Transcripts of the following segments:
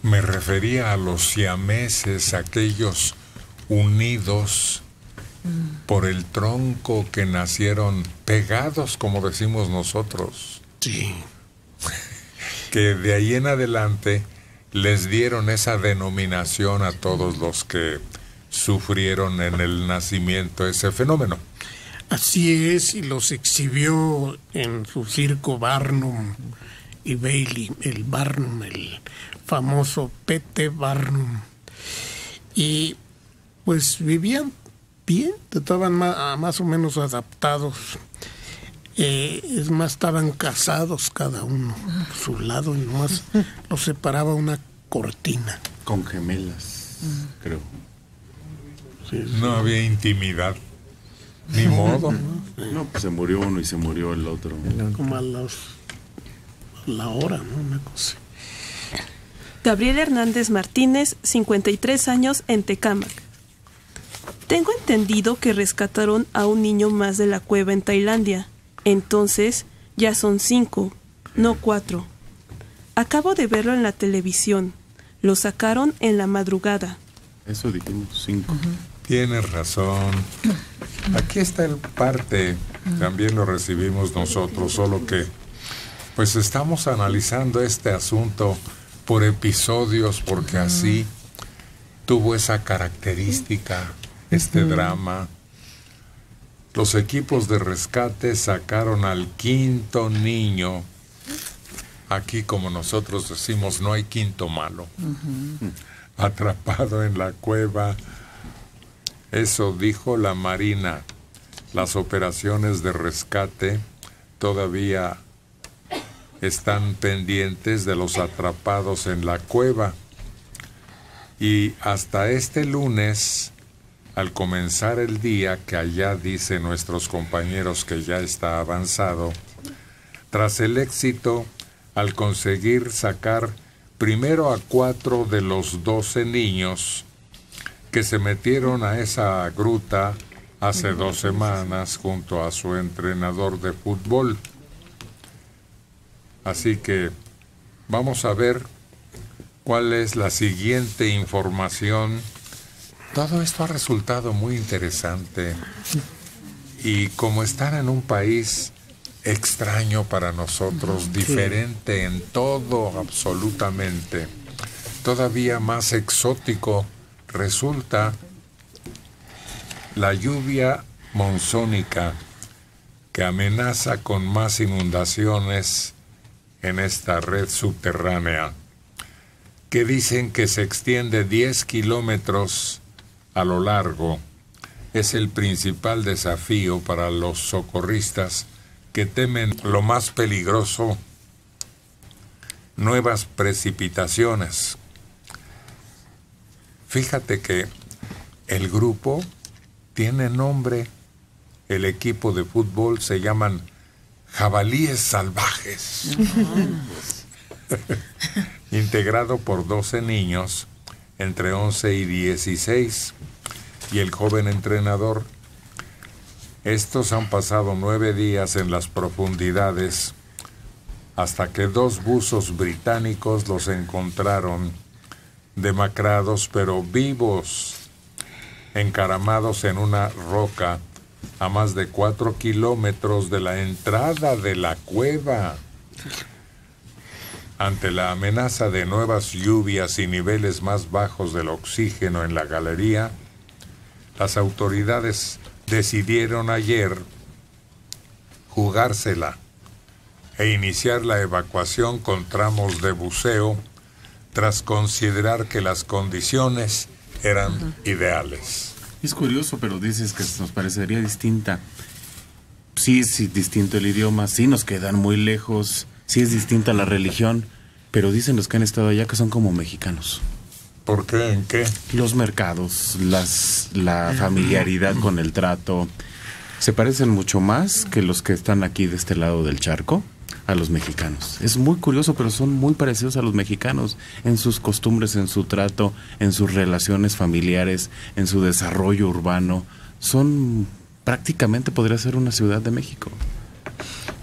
Me refería a los siameses, aquellos unidos por el tronco que nacieron pegados, como decimos nosotros. Sí. Que de ahí en adelante les dieron esa denominación a todos los que sufrieron en el nacimiento ese fenómeno. Así es, y los exhibió en su circo Barnum y Bailey, el Barnum, el famoso P.T. Barnum. Y pues vivían bien, estaban más o menos adaptados. Es más, estaban casados cada uno por su lado y nomás los separaba una cortina. Con gemelas, creo. Sí, sí. No había intimidad. Ni modo. No, pues se murió uno y se murió el otro. Como a la hora, ¿no? Una cosa. Gabriel Hernández Martínez, 53 años, en Tecámac. Tengo entendido que rescataron a un niño más de la cueva en Tailandia. Entonces, ya son 5, no 4. Acabo de verlo en la televisión. Lo sacaron en la madrugada. Eso dijimos, 5. Tienes razón. Aquí está el parte, también lo recibimos nosotros, solo que pues estamos analizando este asunto por episodios, porque así tuvo esa característica, este drama. Los equipos de rescate sacaron al 5º niño. Aquí, como nosotros decimos, no hay quinto malo. Atrapado en la cueva. Eso dijo la Marina. Las operaciones de rescate todavía están pendientes de los atrapados en la cueva. Y hasta este lunes, al comenzar el día, que allá dicen nuestros compañeros que ya está avanzado, tras el éxito, al conseguir sacar primero a 4 de los 12 niños que se metieron a esa gruta hace 2 semanas junto a su entrenador de fútbol. Así que vamos a ver cuál es la siguiente información. Todo esto ha resultado muy interesante y como estar en un país extraño para nosotros, diferente en todo absolutamente, todavía más exótico, resulta la lluvia monzónica que amenaza con más inundaciones en esta red subterránea, que dicen que se extiende 10 kilómetros a lo largo. Es el principal desafío para los socorristas que temen lo más peligroso, nuevas precipitaciones. Fíjate que el grupo tiene nombre, el equipo de fútbol se llaman Jabalíes Salvajes, integrado por 12 niños entre 11 y 16, y el joven entrenador. Estos han pasado 9 días en las profundidades hasta que 2 buzos británicos los encontraron demacrados pero vivos, encaramados en una roca a más de 4 kilómetros de la entrada de la cueva. Ante la amenaza de nuevas lluvias y niveles más bajos del oxígeno en la galería, las autoridades decidieron ayer jugársela e iniciar la evacuación con tramos de buceo tras considerar que las condiciones eran ideales. Es curioso, pero dices que nos parecería distinta. Sí es distinto el idioma, sí nos quedan muy lejos, sí es distinta la religión, pero dicen los que han estado allá que son como mexicanos. ¿Por qué? ¿En qué? Los mercados, la familiaridad con el trato, se parecen mucho más que los que están aquí de este lado del charco a los mexicanos. Es muy curioso, pero son muy parecidos a los mexicanos en sus costumbres, en su trato, en sus relaciones familiares, en su desarrollo urbano. Son prácticamente, podría ser una ciudad de México.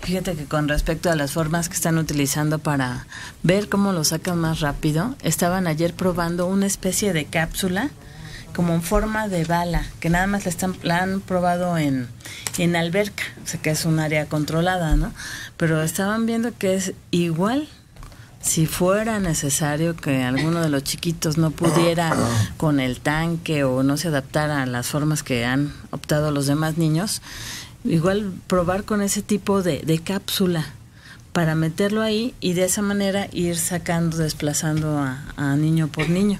Fíjate que con respecto a las formas que están utilizando para ver cómo lo sacan más rápido, estaban ayer probando una especie de cápsula como en forma de bala, que nada más la han probado en alberca, o sea que es un área controlada, ¿no? Pero estaban viendo que es igual. Si fuera necesario que alguno de los chiquitos no pudiera con el tanque o no se adaptara a las formas que han optado los demás niños, igual probar con ese tipo de cápsula para meterlo ahí y de esa manera ir sacando, desplazando a niño por niño.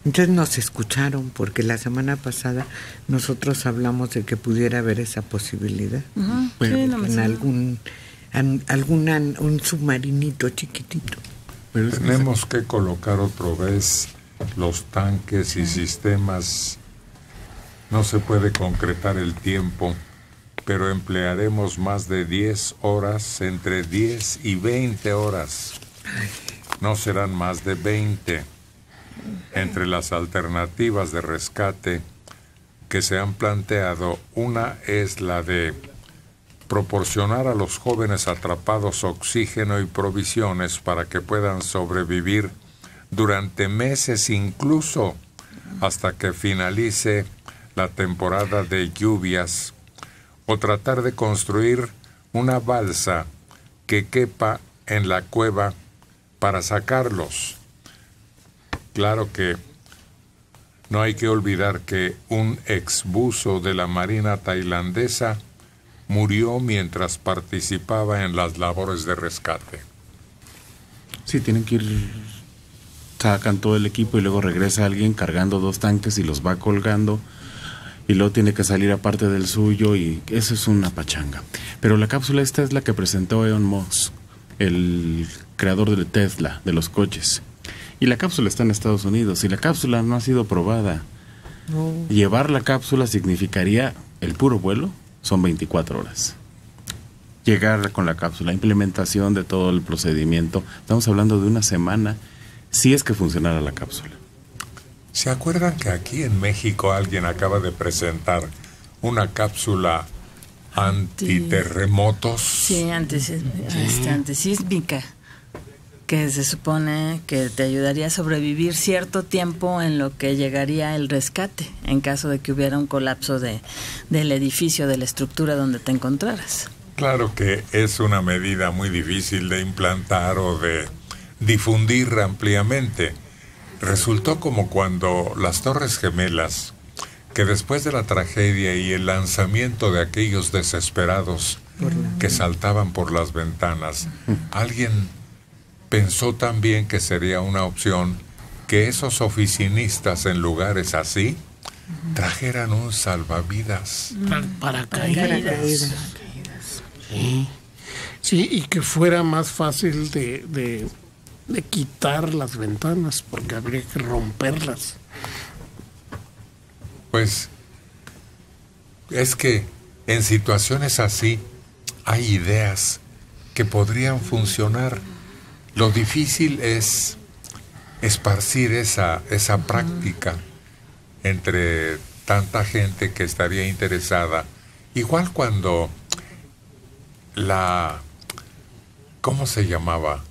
Entonces nos escucharon, porque la semana pasada nosotros hablamos de que pudiera haber esa posibilidad. Uh-huh. Bueno, sí, un submarinito chiquitito. Pero tenemos que colocar otra vez los tanques y sistemas. No se puede concretar el tiempo, pero emplearemos más de 10 horas, entre 10 y 20 horas. No serán más de 20. Entre las alternativas de rescate que se han planteado, una es la de proporcionar a los jóvenes atrapados oxígeno y provisiones para que puedan sobrevivir durante meses, incluso hasta que finalice la temporada de lluvias, o tratar de construir una balsa que quepa en la cueva para sacarlos. Claro que no hay que olvidar que un exbuzo de la Marina tailandesa murió mientras participaba en las labores de rescate. Sí, tienen que ir, sacan todo el equipo y luego regresa alguien cargando 2 tanques y los va colgando y luego tiene que salir aparte del suyo y eso es una pachanga. Pero la cápsula esta es la que presentó Elon Musk, el creador de Tesla, de los coches. Y la cápsula está en Estados Unidos y la cápsula no ha sido probada. No. Llevar la cápsula significaría el puro vuelo, son 24 horas. Llegar con la cápsula, implementación de todo el procedimiento, estamos hablando de una semana, si es que funcionara la cápsula. ¿Se acuerdan que aquí en México alguien acaba de presentar una cápsula antiterremotos? Sí, antisísmica, que se supone que te ayudaría a sobrevivir cierto tiempo en lo que llegaría el rescate, en caso de que hubiera un colapso del edificio, de la estructura donde te encontraras. Claro que es una medida muy difícil de implantar o de difundir ampliamente. Resultó como cuando las Torres Gemelas, que después de la tragedia y el lanzamiento de aquellos desesperados que saltaban por las ventanas, alguien pensó también que sería una opción que esos oficinistas en lugares así trajeran un salvavidas. Paracaídas. Sí, y que fuera más fácil de quitar las ventanas, porque habría que romperlas. Pues es que en situaciones así hay ideas que podrían funcionar. Lo difícil es esparcir esa práctica entre tanta gente que estaría interesada. Igual cuando ¿cómo se llamaba?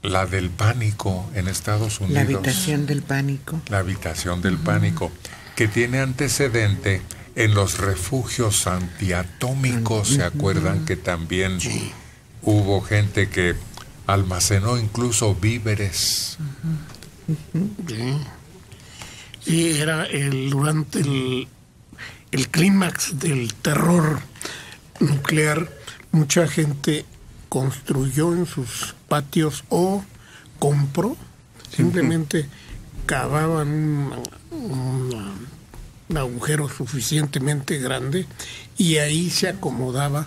La del pánico en Estados Unidos. La habitación del pánico. La habitación del pánico, que tiene antecedente en los refugios antiatómicos. ¿Se acuerdan que también hubo gente que almacenó incluso víveres? Sí, era durante el clímax del terror nuclear, mucha gente construyó en sus patios o compró, simplemente cavaban un agujero suficientemente grande y ahí se acomodaba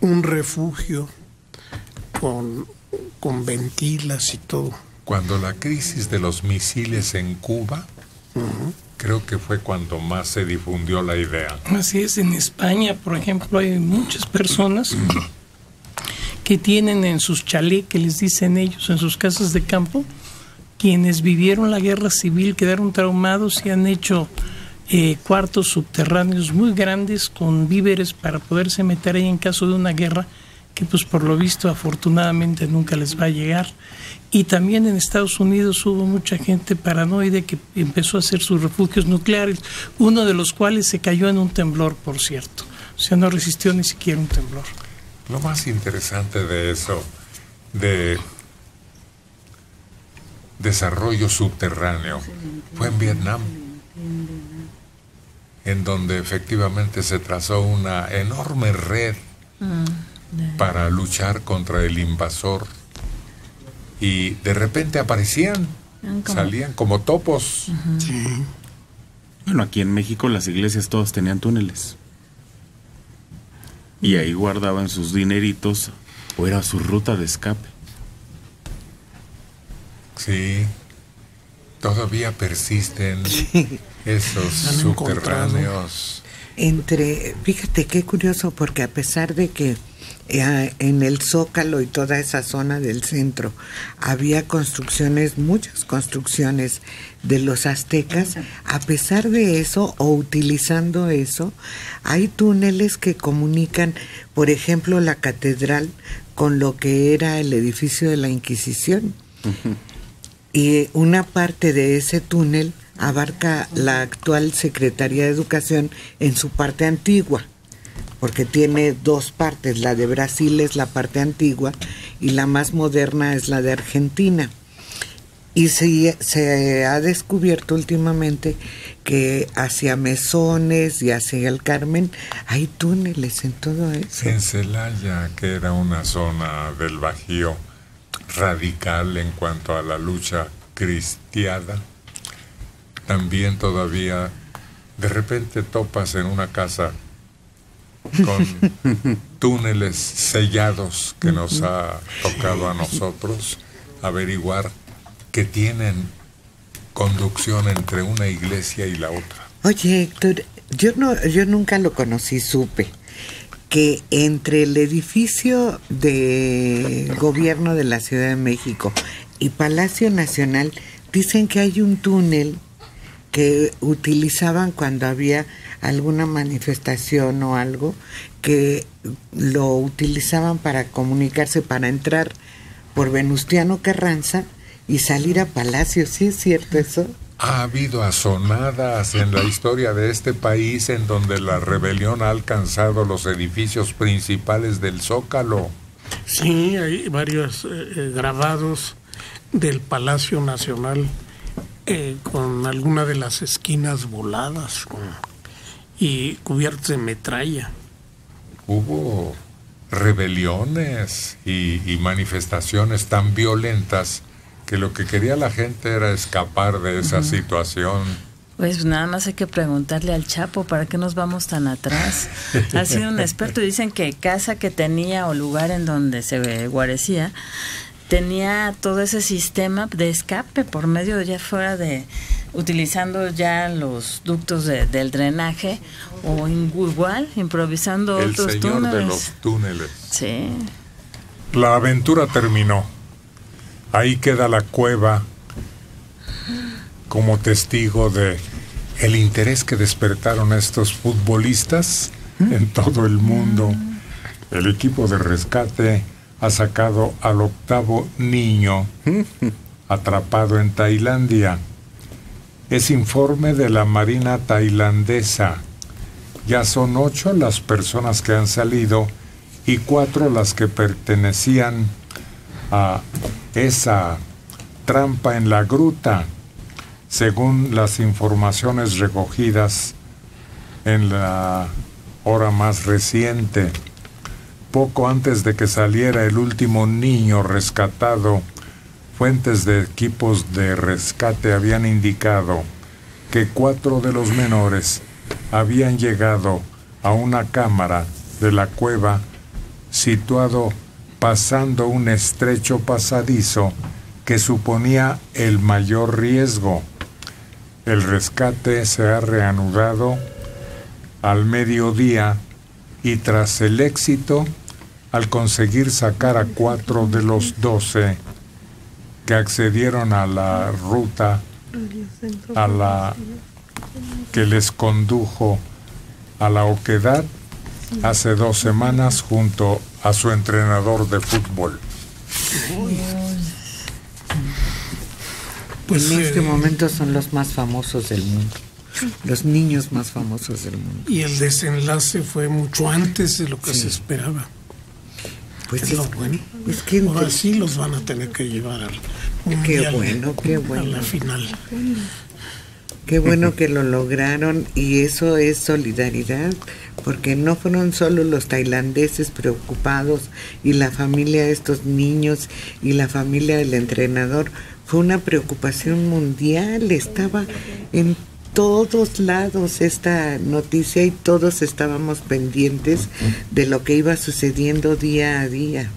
un refugio con ventilas y todo. Cuando la crisis de los misiles en Cuba, creo que fue cuando más se difundió la idea. Así es, en España, por ejemplo, hay muchas personas que tienen en sus chalés, que les dicen ellos, en sus casas de campo, quienes vivieron la guerra civil, quedaron traumados y han hecho cuartos subterráneos muy grandes con víveres para poderse meter ahí en caso de una guerra que pues por lo visto afortunadamente nunca les va a llegar. Y también en Estados Unidos hubo mucha gente paranoide que empezó a hacer sus refugios nucleares, uno de los cuales se cayó en un temblor, por cierto. O sea, no resistió ni siquiera un temblor. Lo más interesante de eso, de desarrollo subterráneo, fue en Vietnam, en donde efectivamente se trazó una enorme red para luchar contra el invasor, y de repente aparecían, salían como topos. Sí. Bueno, aquí en México las iglesias todas tenían túneles. Y ahí guardaban sus dineritos, o era su ruta de escape. Sí, todavía persisten esos Han subterráneos. Fíjate qué curioso, porque a pesar de que en el Zócalo y toda esa zona del centro había construcciones, muchas construcciones de los aztecas, a pesar de eso o utilizando eso, hay túneles que comunican, por ejemplo, la catedral con lo que era el edificio de la Inquisición. Uh-huh. Y una parte de ese túnel abarca la actual Secretaría de Educación en su parte antigua, porque tiene dos partes. La de Brasil es la parte antigua y la más moderna es la de Argentina. Y se ha descubierto últimamente que hacia Mesones y hacia el Carmen hay túneles en todo eso. En Celaya, que era una zona del Bajío radical en cuanto a la lucha cristiana, también todavía de repente topas en una casa con túneles sellados que nos ha tocado a nosotros averiguar que tienen conducción entre una iglesia y la otra. Oye, Héctor, yo nunca lo conocí, supe que entre el edificio de gobierno de la Ciudad de México y Palacio Nacional dicen que hay un túnel que utilizaban cuando había alguna manifestación o algo, que lo utilizaban para comunicarse, para entrar por Venustiano Carranza y salir a Palacio. ¿Sí es cierto eso? Ha habido asonadas en la historia de este país en donde la rebelión ha alcanzado los edificios principales del Zócalo. Sí, hay varios grabados del Palacio Nacional con alguna de las esquinas voladas y cubiertos de metralla. Hubo rebeliones y manifestaciones tan violentas que lo que quería la gente era escapar de esa situación. Pues nada más hay que preguntarle al Chapo, ¿para qué nos vamos tan atrás? Ha sido un experto. Dicen que casa que tenía o lugar en donde se guarecía tenía todo ese sistema de escape por medio de ya fuera de utilizando ya los ductos del drenaje o igual improvisando el otros señor túneles. De los túneles. Sí. La aventura terminó. Ahí queda la cueva como testigo de el interés que despertaron estos futbolistas en todo el mundo. El equipo de rescate ha sacado al 8º niño atrapado en Tailandia. Es informe de la Marina tailandesa. Ya son 8 las personas que han salido y 4 las que pertenecían a esa trampa en la gruta, según las informaciones recogidas en la hora más reciente. Poco antes de que saliera el último niño rescatado, fuentes de equipos de rescate habían indicado que 4 de los menores habían llegado a una cámara de la cueva situado pasando un estrecho pasadizo que suponía el mayor riesgo. El rescate se ha reanudado al mediodía y tras el éxito, al conseguir sacar a 4 de los 12 que accedieron a la ruta, a la que les condujo a la oquedad hace 2 semanas junto a su entrenador de fútbol. Pues en este momento son los más famosos del mundo, los niños más famosos del mundo. Y el desenlace fue mucho antes de lo que se esperaba. Pues es lo bueno. Es que ahora sí los van a tener que llevar al mundial, qué bueno. A la final. Qué bueno que lo lograron, y eso es solidaridad, porque no fueron solo los tailandeses preocupados y la familia de estos niños y la familia del entrenador, fue una preocupación mundial, estaba en todos lados esta noticia y todos estábamos pendientes de lo que iba sucediendo día a día.